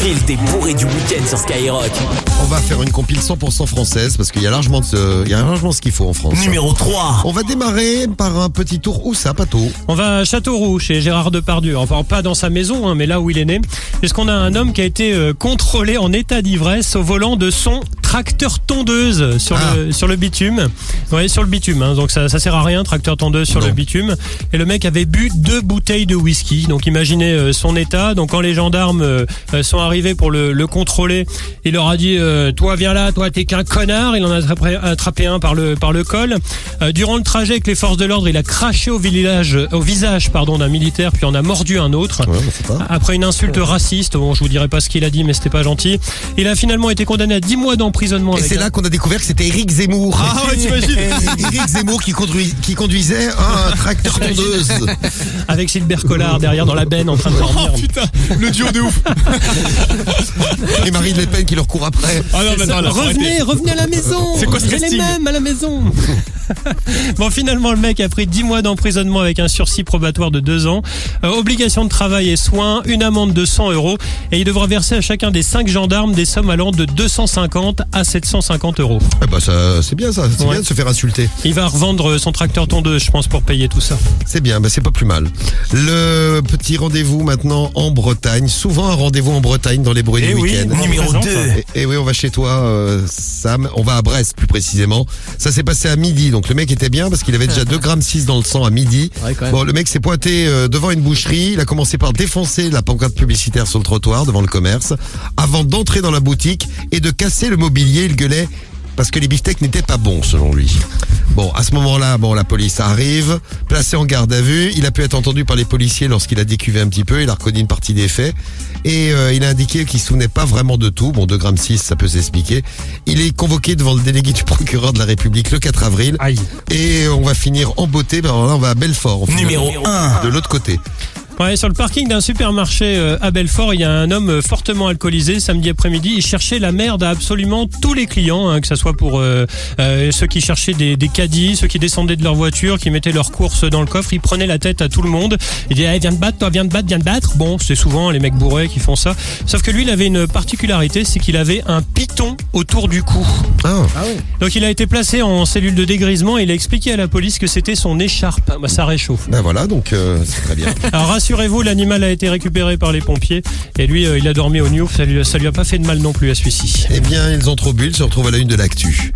Tranquille, t'es bourré du week-end sur Skyrock. On va faire une compile 100% française parce qu'il y a largement ce qu'il faut en France. Numéro 3. On va démarrer par un petit tour. Où ça, Pato? On va à Châteauroux, chez Gérard Depardieu. Enfin, pas dans sa maison, mais là où il est né. Puisqu'on a un homme qui a été contrôlé en état d'ivresse au volant de son tracteur tondeuse sur le bitume. Ouais, sur le bitume. Donc ça sert à rien, tracteur tondeuse sur le bitume. Et le mec avait bu 2 bouteilles de whisky. Donc imaginez son état. Donc quand les gendarmes sont arrivés pour le contrôler, il leur a dit toi viens là, toi t'es qu'un connard. Il en a attrapé un par le col. Durant le trajet avec les forces de l'ordre, il a craché au visage d'un militaire, puis en a mordu un autre. Ouais, après une insulte raciste, bon, je vous dirai pas ce qu'il a dit, mais c'était pas gentil. Il a finalement été condamné à 10 mois d'emprisonnement. Et c'est là qu'on a découvert que c'était Éric Zemmour. Ah ouais, t'imagines? Éric Zemmour qui conduisait un tracteur tondeuse. Avec Sylbert Collard derrière dans la benne en train de dormir. Oh putain, le duo de ouf. Et Marine Le Pen qui leur court après. Ah non, revenez à la maison. C'est quoi ce casting? Les mêmes à la maison. Bon, finalement, le mec a pris 10 mois d'emprisonnement avec un sursis probatoire de 2 ans, obligation de travail et soins, une amende de 100 € et il devra verser à chacun des 5 gendarmes des sommes allant de 250 à 750 €. Eh ben ça, c'est bien ça, c'est bien de se faire insulter. Il va revendre son tracteur tondeuse, je pense, pour payer tout ça. C'est bien, c'est pas plus mal. Le petit rendez-vous maintenant en Bretagne, souvent un rendez-vous en Bretagne dans les bruits du week-end. Numéro 2. Et oui, on va chez toi, Sam, on va à Brest plus précisément. Ça s'est passé à midi, donc le mec était bien parce qu'il avait déjà 2,6 g dans le sang à midi. Ouais, bon, le mec s'est pointé devant une boucherie, il a commencé par défoncer la pancarte publicitaire sur le trottoir devant le commerce, avant d'entrer dans la boutique et de casser le mobilier. Il gueulait parce que les beefsteaks n'étaient pas bons selon lui. Bon, à ce moment-là, la police arrive, placé en garde à vue. Il a pu être entendu par les policiers lorsqu'il a décuvé un petit peu. Il a reconnu une partie des faits. Et il a indiqué qu'il ne se souvenait pas vraiment de tout. Bon, 2,6 g, ça peut s'expliquer. Il est convoqué devant le délégué du procureur de la République le 4 avril. Aïe. Et on va finir en beauté. Alors là, on va à Belfort. Numéro 1. De l'autre côté. Ouais, sur le parking d'un supermarché à Belfort, il y a un homme fortement alcoolisé. Samedi après-midi, il cherchait la merde à absolument tous les clients, que ce soit pour ceux qui cherchaient des caddies, ceux qui descendaient de leur voiture, qui mettaient leurs courses dans le coffre. Il prenait la tête à tout le monde. Il disait viens te battre, toi, viens te battre. Bon, c'est souvent les mecs bourrés qui font ça. Sauf que lui, il avait une particularité, c'est qu'il avait un python autour du cou. Ah oui. Donc il a été placé en cellule de dégrisement et il a expliqué à la police que c'était son écharpe. Ça réchauffe. Ben voilà, donc c'est très bien. Alors rassurez-vous, l'animal a été récupéré par les pompiers et lui, il a dormi au Newf. Ça lui a pas fait de mal non plus à celui-ci. Eh bien, ils ont trop bu, ils se retrouvent à la une de l'actu.